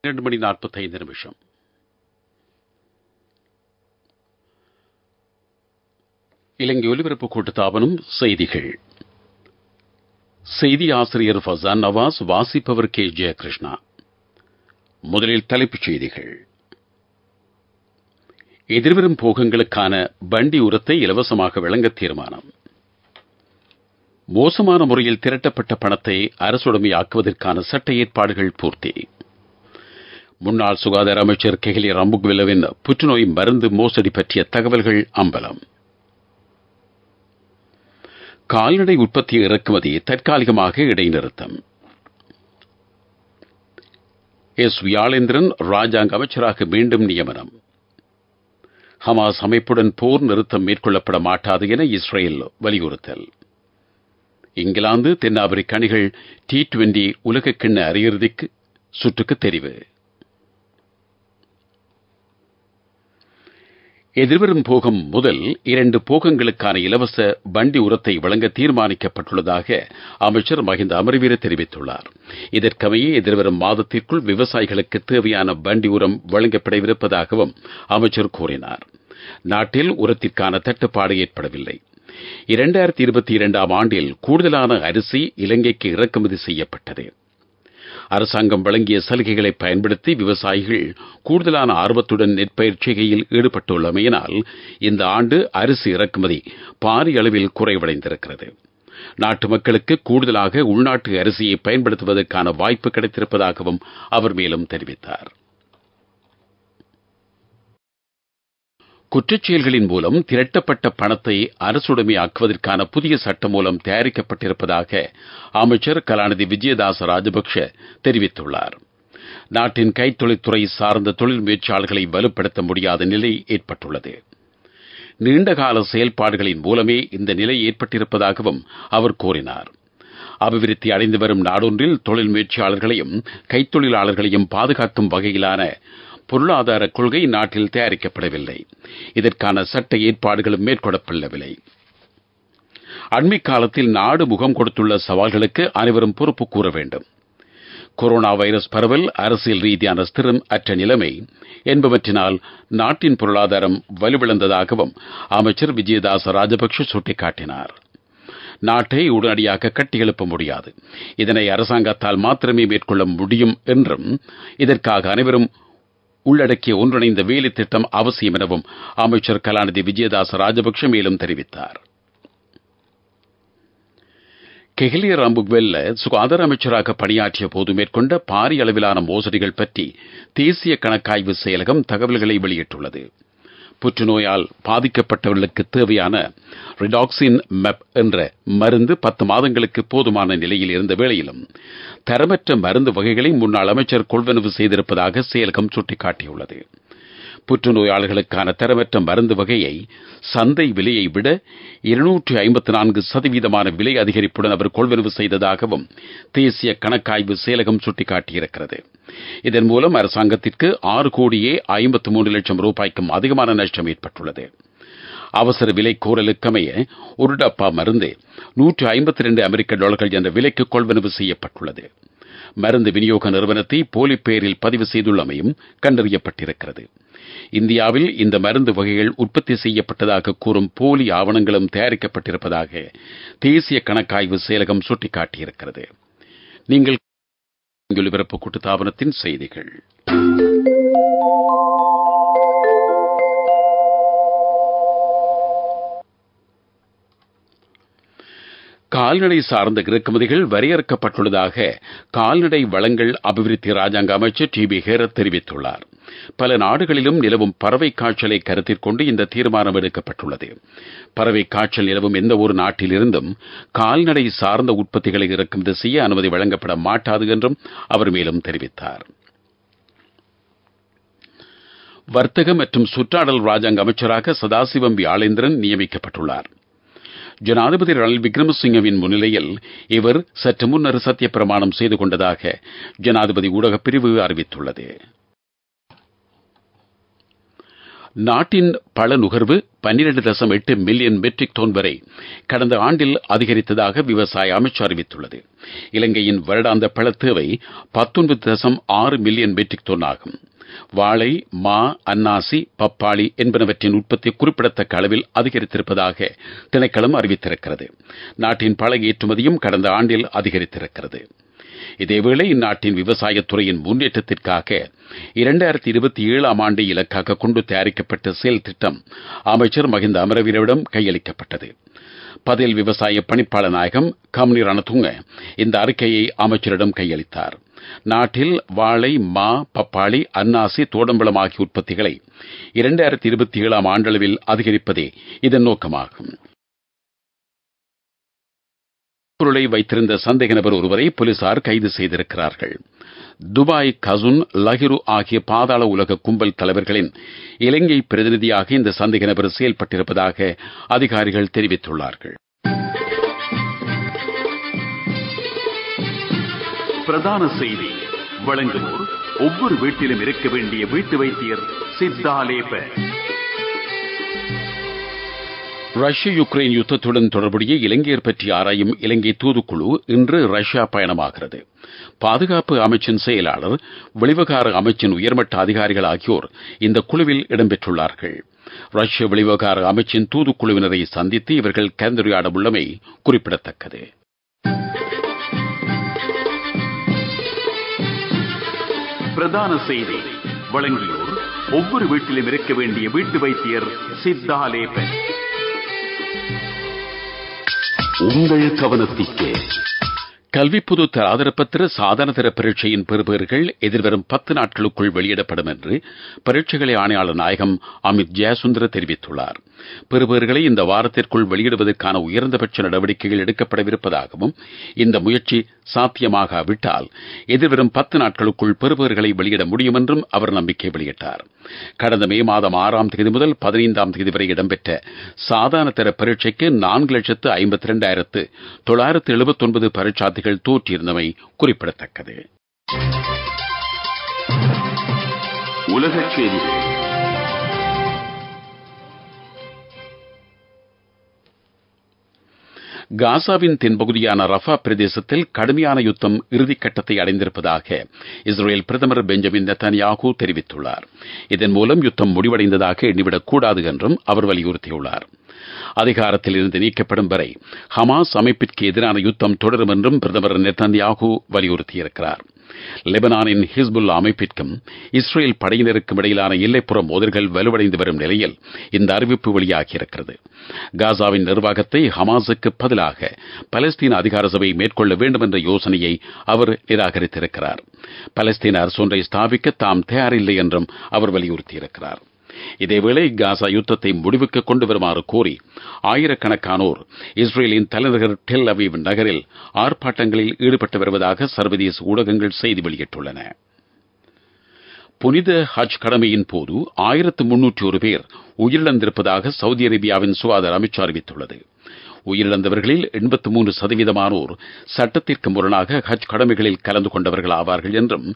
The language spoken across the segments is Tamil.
2:45 இலங்கை ஒலிபரப்பு கூட்டுத்தாபனம் செய்திகள். செய்தி ஆசிரியர் ஃபசான் நவாஸ், வாசிப்பவர் கே. ஜெயகிருஷ்ணா. முதலில் தலைப்புச் செய்திகள். எதிர்வரும் போகங்களுக்கான வண்டி உரத்தை இலவசமாக வழங்க தீர்மானம். மோசமான முறையில் திரட்டப்பட்ட பணத்தை அரசுடைமையாக்குவதற்கான சட்ட ஏற்பாடுகள் பூர்த்தி. முன்னாள் சுகாதார அமைச்சர் கெஹலிய ரம்புக்வெல்லவின் புற்றுநோய் மருந்து மோசடி பற்றிய தகவல்கள் அம்பலம். கால்நடை உற்பத்தி இறக்குமதி தற்காலிகமாக இடைநிறுத்தம். எஸ். வியாழேந்திரன் ராஜாங்க அமைச்சராக மீண்டும் நியமனம். ஹமாஸ் அமைப்புடன் போர் நிறுத்தம் மேற்கொள்ளப்பட மாட்டாது என இஸ்ரேல் வலியுறுத்தல். இங்கிலாந்து தென்னாப்பிரிக்க அணிகள் T20 உலகக்கிண்ண அரையிறுதிக்கு சுற்றுக்கு தெரிவு. எதிர்வரும் போகம் முதல் 2 போகங்களுக்கான இலவச வண்டி உரத்தை வழங்க தீர்மானிக்கப்பட்டுள்ளதாக அமைச்சர் மஹிந்த அமரவீர தெரிவித்துள்ளார். இதற்கமைய எதிர்வரும் மாதத்திற்குள் விவசாயிகளுக்கு தேவையான வண்டி உரம் வழங்கப்படவிருப்பதாகவும் அமைச்சர் கூறினார். நாட்டில் உரத்திற்கான தட்டுப்பாடு ஏற்படவில்லை. 2022 ஆண்டில் கூடுதலான அரிசி இலங்கைக்கு இறக்குமதி செய்யப்பட்டது. அரசாங்கம் வழங்கிய சலுகைகளை பயன்படுத்தி விவசாயிகள் கூடுதலான ஆர்வத்துடன் நெற்பயிர் செய்கையில் ஈடுபட்டுள்ளமையினால் இந்த ஆண்டு அரிசி இறக்குமதி பாரிய அளவில் குறைவடைந்திருக்கிறது. நாட்டு மக்களுக்கு கூடுதலாக உள்நாட்டு அரிசியை பயன்படுத்துவதற்கான வாய்ப்பு கிடைத்திருப்பதாகவும் அவர் மேலும் தெரிவித்தார். குற்றச்செயல்களின் மூலம் திரட்டப்பட்ட பணத்தை அரசுடைமையாக்குவதற்கான புதிய சட்டம் மூலம் தயாரிக்கப்பட்டிருப்பதாக அமைச்சர் கலாநிதி விஜயதாச ராஜபக்ஷ தெரிவித்துள்ளார். நாட்டின் கைத்தொழில்துறை சார்ந்த தொழில் முயற்சியாளர்களை வலுப்படுத்த முடியாத நிலை ஏற்பட்டுள்ளது. நீண்டகால செயல்பாடுகளின் மூலமே இந்த நிலை ஏற்பட்டிருப்பதாகவும் அவர் கூறினார். அபிவிருத்தி அடைந்து வரும் நாடொன்றில் தொழில் முயற்சியாளர்களையும் கைத்தொழிலாளர்களையும் பாதுகாக்கும் வகையிலான பொருளாதார கொள்கை நாட்டில் தயாரிக்கப்படவில்லை. இதற்கான சட்ட ஏற்பாடுகளும் மேற்கொள்ளப்படவில்லை. அண்மை காலத்தில் நாடு முகம் கொடுத்துள்ள சவால்களுக்கு அனைவரும் பொறுப்பு கூற வேண்டும். கொரோனா வைரஸ் பரவல், அரசியல் ரீதியான ஸ்திரம் அற்ற நிலைமை என்பவற்றினால் நாட்டின் பொருளாதாரம் வலுவிழந்ததாகவும் அமைச்சர் விஜயதாச ராஜபக்ஷ சுட்டிக்காட்டினார். நாட்டை உடனடியாக கட்டியெழுப்ப முடியாது. இதனை அரசாங்கத்தால் மாத்திரமே மேற்கொள்ள முடியும் என்றும் இதற்காக அனைவரும் உள்ளடக்கிய ஒன்றிணைந்த வேலை திட்டம் அவசியம் எனவும் அமைச்சர் கலாநிதி விஜயதாச ராஜபக்ஷ மேலும் தெரிவித்தார். கெஹலிய ரம்புக்வெல்ல சுகாதார அமைச்சராக பணியாற்றிய போது மேற்கொண்ட பாரிய அளவிலான மோசடிகள் பற்றி தேசிய கணக்காய்வு செயலகம் தகவல்களை வெளியிட்டுள்ளது. புற்றுநோயால் பாதிக்கப்பட்டவர்களுக்கு தேவையான ரிடாக்சின் மெப் என்ற மருந்து 10 மாதங்களுக்கு போதுமான நிலையில் இருந்த வேளையிலும் தரமற்ற மருந்து வகைகளை முன்னாள் அமைச்சர் கொள்வனவு செய்திருப்பதாக செயலகம் சுட்டிக்காட்டியுள்ளது. புற்றுநோயாளர்களுக்கான தரமற்ற மருந்து வகையை சந்தை விலையை விட 254% விலை அதிகரிப்புடன் அவர் கொள்வனவு செய்ததாகவும் தேசிய கணக்காய்வு செயலகம் சுட்டிக்காட்டியிருக்கிறது. இதன் மூலம் அரசாங்கத்திற்கு 6,53,00,000 ரூபாய்க்கும் அதிகமான நஷ்டம் ஏற்பட்டுள்ளது. அவசர விலை கோரலுக்கமைய ஒரு டப்பா மருந்து $152 என்ற விலைக்கு கொள்வனவு செய்யப்பட்டுள்ளது. மருந்து விநியோக நிறுவனத்தை போலி பெயரில் பதிவு செய்துள்ளமையும் கண்டறியப்பட்டிருக்கிறது. இந்தியாவில் இந்த மருந்து வகைகள் உற்பத்தி செய்யப்பட்டதாக கூறும் போலி ஆவணங்களும் தயாரிக்கப்பட்டிருப்பதாக தேசிய கணக்காய்வு செயலகம் சுட்டிக்காட்டியிருக்கிறது. நீங்கள் ஒலிபரப்பு கூட்டுத்தாபனத்தின் செய்திகள். கால்நடை சார்ந்த இறக்குமதிகள் வரையறுக்கப்பட்டுள்ளதாக கால்நடை வளங்கள் அபிவிருத்தி ராஜாங்க அமைச்சர் TB ஹேரத் தெரிவித்துள்ளார். பல நாடுகளிலும் நிலவும் பறவை காய்ச்சலை கருத்தில் கொண்டு இந்த தீர்மானம் எடுக்கப்பட்டுள்ளது. பறவை காய்ச்சல் நிலவும் எந்த ஒரு நாட்டிலிருந்தும் கால்நடை சார்ந்த உற்பத்திகளை இறக்குமதி செய்ய அனுமதி வழங்கப்பட மாட்டாது என்றும் அவர் மேலும் தெரிவித்தார். வர்த்தக மற்றும் சுற்றாடல் ராஜாங்க அமைச்சராக சதாசிவம் வியாழேந்திரன் நியமிக்கப்பட்டுள்ளார். ஜனாதிபதி ரணில் விக்ரமசிங்கவின் முன்னிலையில் இவர் சற்று முன்னர் சத்திய பிரமாணம் செய்து கொண்டதாக ஜனாதிபதி ஊடகப் பிரிவு அறிவித்துள்ளது. நாட்டின் பழ நுகர்வு 12.8 மில்லியன் மெட்ரிக் டன் வரை கடந்த ஆண்டில் அதிகரித்ததாக விவசாய அமைச்சு அறிவித்துள்ளது. இலங்கையின் வருடாந்த பழ தேவை 19.6 மில்லியன் மெட்ரிக் டன் ஆகும். வாழை, மா, அன்னாசி, பப்பாளி என்பனவற்றின் உற்பத்தி குறிப்பிடத்தக்க அளவில் அதிகரித்திருப்பதாக திணைக்களம் அறிவித்திருக்கிறது. நாட்டின் பழ ஏற்றுமதியும் கடந்த ஆண்டில் அதிகரித்திருக்கிறது. இதேவேளை இந்நாட்டின் விவசாயத்துறையின் முன்னேற்றத்திற்காக 2027 ஆண்டை இலக்காக கொண்டு தயாரிக்கப்பட்ட செயல் திட்டம் அமைச்சர் மஹிந்த அமரவீரவிடம் கையளிக்கப்பட்டது. பதில் விவசாய பணிப்பாளர் நாயகம் கம்னி ரணதுங்க இந்த அறிக்கையை அமைச்சரிடம் கையளித்தார். நாட்டில் வாழை, மா, பப்பாளி, அன்னாசி, தோடம்பழம் ஆகிய உற்பத்திகளை 2027 ஆண்டளவில் அதிகரிப்பதே இதன் நோக்கமாகும். பொருளை வைத்திருந்த சந்தேக நபர் ஒருவரை போலீசார் கைது செய்திருக்கிறார்கள். துபாய், கசுன், லஹிரு ஆகிய பாதாள உலக கும்பல் தலைவர்களின் இலங்கை பிரதிநிதியாக இந்த சந்தேக நபர் செயல்பட்டிருப்பதாக அதிகாரிகள் தெரிவித்துள்ளார்கள். பிரதான செய்தி வழங்குவோர் ஒவ்வொரு வீட்டிலும் இருக்க வேண்டிய வீட்டு வைத்தியர் சித்தாலேப. ரஷ்ய யுக்ரைன் யுத்தத்துடன் தொடர்புடைய இலங்கையர் பற்றி ஆராயும் இலங்கை தூதுக்குழு இன்று ரஷ்யா பயணமாகிறது. பாதுகாப்பு அமைச்சின் செயலாளர், வெளிவகார அமைச்சின் உயர்மட்ட அதிகாரிகள் ஆகியோர் இந்த குழுவில் இடம்பெற்றுள்ளார்கள். ரஷ்ய வெளிவகார அமைச்சின் தூதுக்குழுவினரை சந்தித்து இவர்கள் கலந்துரையாட உள்ளமை குறிப்பிடத்தக்கது. பிரதான செய்தி வழங்கியோர் ஒவ்வொரு வீட்டிலும் இருக்க வேண்டிய வீட்டு வைத்தியர் சித்தாலேப. உங்கள் கவனத்திற்கு கல்வி பொது ஆதரப்பத்திர சாதாரண தர பரீட்சையின் பெறுபேறுகள் எதிர்வரும் 10 நாட்களுக்குள் வெளியிடப்படும் என்று பரீட்சைகளை ஆணையாளர் நாயகம் அமித் ஜெயசுந்தர தெரிவித்துள்ளார். பெறுபேறுகளை இந்த வாரத்திற்குள் வெளியிடுவதற்கான உயர்ந்தபட்ச நடவடிக்கைகள் எடுக்கப்படவிருப்பதாகவும் இந்த முயற்சி சாத்தியமாகாவிட்டால் எதிர்வரும் 10 நாட்களுக்குள் பெறுபேறுகளை வெளியிட முடியும் என்றும் அவர் நம்பிக்கை வெளியிட்டார். கடந்த மே மாதம் 6ஆம் தேதி முதல் 15ஆம் தேதி வரை இடம்பெற்ற சாதாரண தர பரீட்சைக்கு 4,52,979 பரீட்சார்த்திகள் தோற்றியிருந்தமை குறிப்பிடத்தக்கது. உலகச் செய்திகள். காசாவின் தென்பகுதியான ரஃபா பிரதேசத்தில் கடுமையான யுத்தம் இறுதிக்கட்டத்தை அடைந்திருப்பதாக இஸ்ரேல் பிரதமர் பெஞ்சமின் நெத்தன்யாகு தெரிவித்துள்ளார். இதன் மூலம் யுத்தம் முடிவடைந்ததாக எண்ணிவிடக்கூடாது என்றும் அவர் வலியுறுத்தியுள்ளார். அதிகாரத்தில் இருந்து நீக்கப்படும் வரை ஹமாஸ் அமைப்பிற்கு எதிரான யுத்தம் தொடரும் என்றும் பிரதமர் நெத்தன்யாகு வலியுறுத்தியிருக்கிறார். லெபனானின் ஹிஸ்புல்லா அமைப்பிற்கும் இஸ்ரேல் படையினருக்கும் இடையிலான எல்லைப்புற மோதல்கள் வலுவடைந்து வரும் நிலையில் இந்த அறிவிப்பு வெளியாகியிருக்கிறது. காசாவின் நிர்வாகத்தை ஹமாஸுக்கு பதிலாக பலஸ்தீன அதிகார சபை மேற்கொள்ள வேண்டும் என்ற யோசனையை அவர் நிராகரித்திருக்கிறார். பலஸ்தீன அரசொன்றை ஸ்தாபிக்க தாம் தயாரில்லை என்றும் அவர் வலியுறுத்தியிருக்கிறார். இதேவேளை காசா யுத்தத்தை முடிவுக்கு கொண்டு வருமாறு கோரி ஆயிரக்கணக்கானோர் இஸ்ரேலின் தலைநகர் டெல் அவீவ் நகரில் ஆர்ப்பாட்டங்களில் ஈடுபட்டு வருவதாக சர்வதேச ஊடகங்கள் செய்தி வெளியிட்டுள்ளன. புனித ஹஜ் கடமையின் போது 1301 பேர் உயிரிழந்திருப்பதாக சவுதி அரேபியாவின் சுகாதார அமைச்சு அறிவித்துள்ளது. உயிரிழந்தவர்களில் 83% சட்டத்திற்கு முரணாக ஹஜ் கடமைகளில் கலந்து கொண்டவர்கள் ஆவார்கள் என்றும்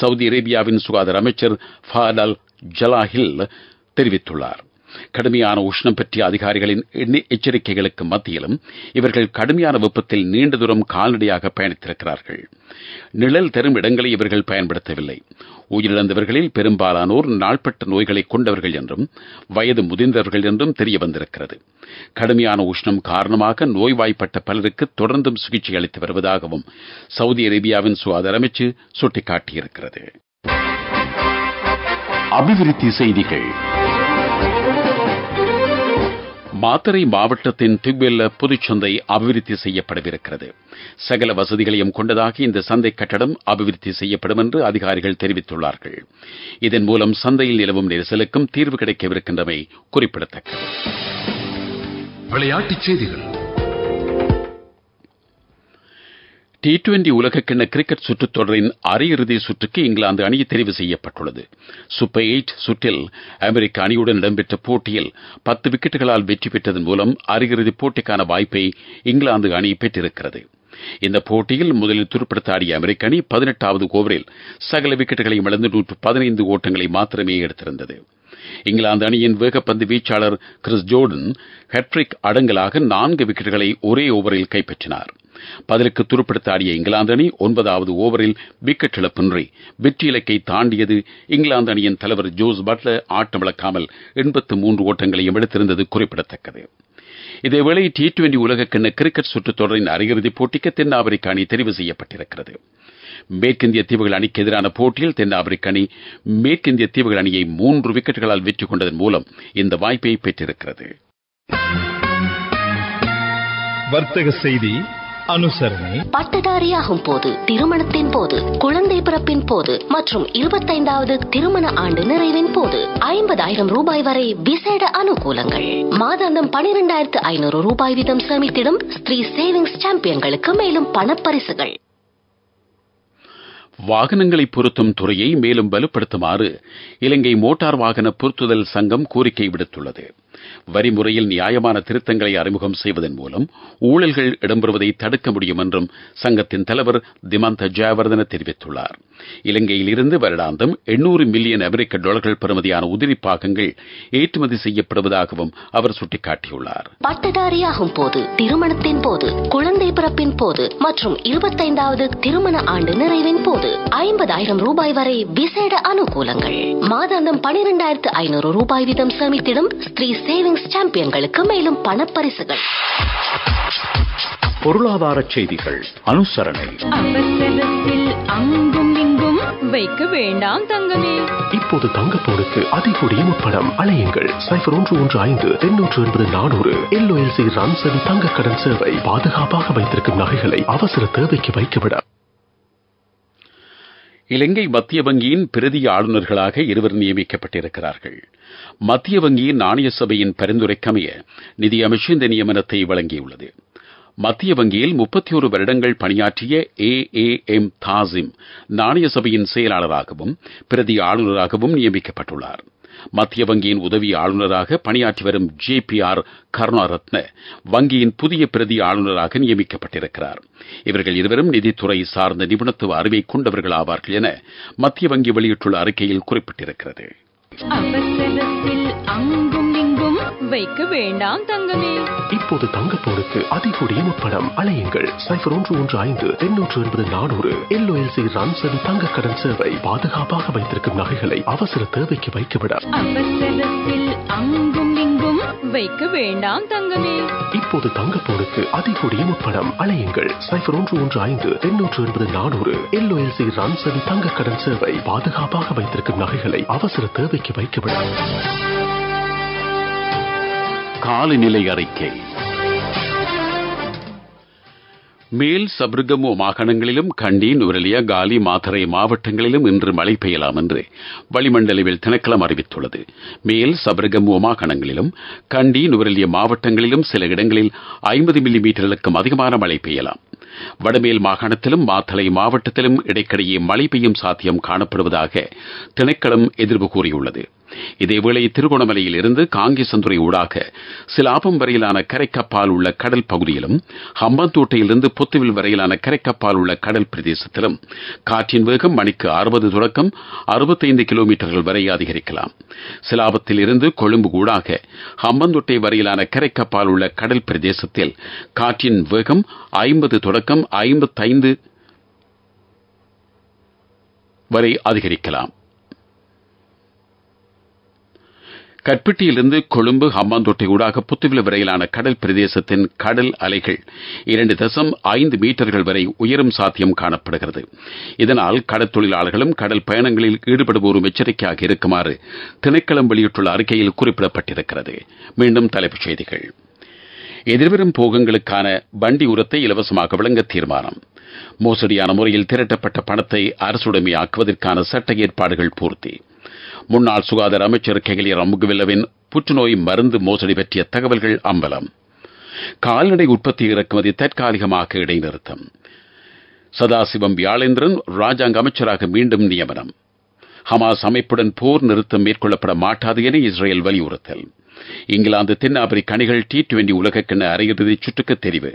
சவுதி அரேபியாவின் சுகாதார அமைச்சர் ஃபாத் அல் ஜலாஹில் தெரிவித்துள்ளார். கடுமையான உஷ்ணம் பற்றிய அதிகாரிகளின் எச்சரிக்கைகளுக்கு மத்தியிலும் இவர்கள் கடுமையான வெப்பத்தில் நீண்ட தூரம் கால்நடையாக பயணித்திருக்கிறார்கள். நிழல் தரும் இடங்களை இவர்கள் பயன்படுத்தவில்லை. உயிரிழந்தவர்களில் பெரும்பாலானோர் நாள்பட்ட நோய்களை கொண்டவர்கள் என்றும் வயது முதிர்ந்தவர்கள் என்றும் தெரிய வந்திருக்கிறது. கடுமையான உஷ்ணம் காரணமாக நோய்வாய்ப்பட்ட பலருக்கு தொடர்ந்தும் சிகிச்சை அளித்து வருவதாகவும் சவுதி அரேபியாவின் சுகாதார அமைச்சு சுட்டிக்காட்டியிருக்கிறது. அபிவிருத்தி செய்திகள். மாத்தறை மாவட்டத்தின் திக்வெல்ல பொதுச்சந்தை அபிவிருத்தி செய்யப்படவிருக்கிறது. சகல வசதிகளையும் கொண்டதாக இந்த சந்தை கட்டடம் அபிவிருத்தி செய்யப்படும் என்று அதிகாரிகள் தெரிவித்துள்ளார்கள். இதன் மூலம் சந்தையில் நிலவும் நெரிசலுக்கும் தீர்வு கிடைக்கவிருக்கின்றமை குறிப்பிடத்தக்கது. விளையாட்டுச் செய்திகள். T20 உலகக்கிண்ண கிரிக்கெட் சுற்றுத் தொடரின் அரையிறுதி சுற்றுக்கு இங்கிலாந்து அணி தெரிவு செய்யப்பட்டுள்ளது. சூப்பர் 8 சுற்றில் அமெரிக்க அணியுடன் இடம்பெற்ற போட்டியில் 10 விக்கெட்டுகளால் வெற்றி பெற்றதன் மூலம் அரையிறுதிப் போட்டிக்கான வாய்ப்பை இங்கிலாந்து அணி பெற்றிருக்கிறது. இந்த போட்டியில் முதலில் துடுப்படுத்த ஆடிய அமெரிக்க அணி 18வது ஓவரில் சகல விக்கெட்டுகளையும் இழந்து 115 ஓட்டங்களை மாத்திரமே எடுத்திருந்தது. இங்கிலாந்து அணியின் வேகப்பந்து வீச்சாளர் கிறிஸ் ஜோர்டன் ஹேட்ரிக் அடங்கலாக 4 விக்கெட்டுகளை ஒரே ஓவரில் கைப்பற்றினார். பதிலுக்கு துருப்பிடித்து ஆடிய இங்கிலாந்து அணி 9வது ஓவரில் விக்கெட் இழப்பின்றி வெற்றி இலக்கை தாண்டியது. இங்கிலாந்து அணியின் தலைவர் ஜோஸ் பட்லர் ஆட்டமிழக்காமல் 83 ஓட்டங்களையும் எடுத்திருந்தது குறிப்பிடத்தக்கது. இதேவேளை T20 உலகக்கிண்ண கிரிக்கெட் சுற்றுத் தொடரின் அரையிறுதிப் போட்டிக்கு தென்னாப்பிரிக்க அணி தெரிவு செய்யப்பட்டிருக்கிறது. மேற்கிந்திய தீவுகள் அணிக்கு எதிரான போட்டியில் தென்னாப்பிரிக்க அணி மேற்கிந்திய தீவுகள் அணியை 3 விக்கெட்டுகளால் வெற்றி கொண்டதன் மூலம் இந்த வாய்ப்பை பெற்றிருக்கிறது. வர்த்தக செய்தி அனுசரணை. பட்டதாரியாகும் போது, திருமணத்தின் போது, குழந்தை பிறப்பின் போது மற்றும் 25வது திருமண ஆண்டு நிறைவின் போது 50,000 ரூபாய் வரை விசேட அனுகூலங்கள். மாதாந்தம் 12,500 ரூபாய் வீதம் சேமித்திடும் ஸ்ரீ சேவிங்ஸ் சாம்பியன்களுக்கு மேலும் பணப்பரிசுகள். வாகனங்களை பொருத்தும் துறையை மேலும் வலுப்படுத்துமாறு இலங்கை மோட்டார் வாகன பொருத்துதல் சங்கம் கோரிக்கை விடுத்துள்ளது. வரி முறையில் நியாயமான திருத்தங்களை அறிமுகம் செய்வதன் மூலம் ஊழல்கள் இடம்பெறுவதை தடுக்க முடியும் என்றும் சங்கத்தின் தலைவர் திமந்த ஜெயவர்தன தெரிவித்துள்ளார். இலங்கையில் இருந்து வருடாந்தம் 800 மில்லியன் அமெரிக்க டாலர்கள் பெறுமதியான உதிரி பாகங்கள் ஏற்றுமதி செய்யப்படுவதாகவும் அவர் சுட்டிக்காட்டியுள்ளார். பட்டதாரியாகும் போது, திருமணத்தின் போது, குழந்தை பிறப்பின் போது மற்றும் 25வது திருமண ஆண்டு நிறைவின் போது 50,000 ரூபாய் வரை விசேட அனுகூலங்கள். மாதாந்தம் 12,500 ரூபாய் வீதம் சேமித்திடும் ஸ்ரீ சேவிங்ஸ் சாம்பியன்களுக்கு மேலும் பணப்பரிசுகள். பொருளாதார செய்திகள் அனுசரணை. அவசரத்தில் அங்கும் இங்கும் வைக்க வேண்டாம் தங்கமே. இப்போது தங்கப்போனுக்கு அதிகூடிய முற்படம். அலையுங்கள் 0115-880-400. LOLC ரன்சன் தங்க கடன் சேவை. பாதுகாப்பாக வைத்திருக்கும் நகைகளை அவசர தேவைக்கு வைத்துவிட. இலங்கை மத்திய வங்கியின் பிரதி ஆளுநர்களாக 2 நியமிக்கப்பட்டிருக்கிறார்கள். மத்திய வங்கியின் நாணய சபையின் பரிந்துரைக்கமைய நிதியமைச்சு இந்த நியமனத்தை வழங்கியுள்ளது. மத்திய வங்கியில் 31 வருடங்கள் பணியாற்றிய AAM தாசிம் நாணய சபையின் செயலாளராகவும் பிரதி ஆளுநராகவும் நியமிக்கப்பட்டுள்ளார். மத்திய வங்கியின் உதவி ஆளுநராக பணியாற்றி வரும் JPR கருணாரத்ன வங்கியின் புதிய பிரதி ஆளுநராக நியமிக்கப்பட்டிருக்கிறார். இவர்கள் இருவரும் நிதித்துறை சார்ந்த நிபுணத்துவ அறிவை கொண்டவர்கள் ஆவார்கள் என மத்திய வங்கி வெளியிட்டுள்ள அறிக்கையில் குறிப்பிட்டிருக்கிறது. அவசரத்தில் அங்கும் இங்கும் வைக்க வேண்டாம் தங்கமே. இப்போது தங்கப்போனுக்கு அதிகூடிய முற்படம். அலையுங்கள் 0115-880-400. LOLC ரன்சன் தங்க கடன் சேவை. பாதுகாப்பாக வைத்திருக்கும் நகைகளை அவசர தேவைக்கு வைத்துவிட. அவசரத்தில் அங்கும் இங்கும் வைக்க வேண்டாம் தங்கமே. இப்போது தங்கப்போனுக்கு அதிகூடிய முற்படம். அலையுங்கள் 0115-880-400. LOLC ரன்சன் தங்க கடன் சேவை. பாதுகாப்பாக வைத்திருக்கும் நகைகளை அவசர தேவைக்கு வைத்துவிட. காலநிலை அறிக்கை. மேல் சப்ரகமு மாகாணங்களிலும் கண்டி, நுவரெலியா, காலி, மாத்தறை மாவட்டங்களிலும் இன்று மழை பெய்யலாம் என்று வளிமண்டலவியல் திணைக்களம் அறிவித்துள்ளது. மேல் சப்ரகமு மாகாணங்களிலும் கண்டி, நுவரெலியா மாவட்டங்களிலும் சில இடங்களில் 50 மில்லிமீட்டருக்கும் அதிகமான மழை பெய்யலாம். வடமேல் மாகாணத்திலும் மாத்தளை மாவட்டத்திலும் இடைக்கிடையே மழை பெய்யும் சாத்தியம் காணப்படுவதாக திணைக்களம் எதிர்ப்பு கூறியுள்ளது. இதேவேளை திருகோணமலையில் இருந்து காங்கேசந்துறை ஊடாக சிலாபம் வரையிலான கரைக்கப்பால் உள்ள கடல் பகுதியிலும் ஹம்பாந்தோட்டையிலிருந்து பொத்துவில் வரையிலான கரைக்கப்பால் உள்ள கடல் பிரதேசத்திலும் காற்றின் வேகம் மணிக்கு 60 தொடக்கம் 65 கிலோமீட்டர்கள் வரை அதிகரிக்கலாம். சிலாபத்தில் இருந்து கொழும்பு ஊடாக ஹம்பாந்தோட்டை வரையிலான கரைக்கப்பால் உள்ள கடல் பிரதேசத்தில் காற்றின் வேகம் 50 தொடக்கம் 55 வரை அதிகரிக்கலாம். கற்பிட்டியிலிருந்து கொழும்பு ஹம்பாந்தோட்டை ஊடாக புத்துவில வரையிலான கடல் பிரதேசத்தின் கடல் அலைகள் 2.5 மீட்டர்கள் வரை உயரும் சாத்தியம் காணப்படுகிறது. இதனால் கடற்தொழிலாளர்களும் கடல் பயணங்களில் ஈடுபடுவோரும் எச்சரிக்கையாக இருக்குமாறு திணைக்களம் வெளியிட்டுள்ள அறிக்கையில் குறிப்பிடப்பட்டிருக்கிறது. மீண்டும் தலைப்புச் செய்திகள். எதிர்வரும் போகங்களுக்கான வண்டி உரத்தை இலவசமாக வழங்க தீர்மானம். மோசடியான முறையில் திரட்டப்பட்ட பணத்தை அரசுடைமையாக்குவதற்கான சட்ட ஏற்பாடுகள் பூர்த்தி. முன்னாள் சுகாதார அமைச்சர் கெகலிய ரமுகுவில்லவின் புற்றுநோய் மருந்து மோசடி பற்றிய தகவல்கள் அம்பலம். கால்நடை உற்பத்தி இறக்குமதி தற்காலிகமாக இடைநிறுத்தம். சதாசிவம் வியாழேந்திரன் ராஜாங்க அமைச்சராக மீண்டும் நியமனம். ஹமாஸ் அமைப்புடன் போர் நிறுத்தம் மேற்கொள்ளப்பட மாட்டாது என இஸ்ரேல் வலியுறுத்தல். இங்கிலாந்து தென்னாப்பிரிக்க அணிகள் T20 உலகக்கிண்ண அரையிறுதி சுற்றுக்கு தெரிவு.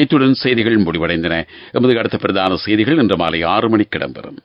இத்துடன் செய்திகள் முடிவடைந்தன. எமது அடுத்த பிரதான செய்திகள் இன்று மாலை 6 மணிக்கு இடம்பெறும்.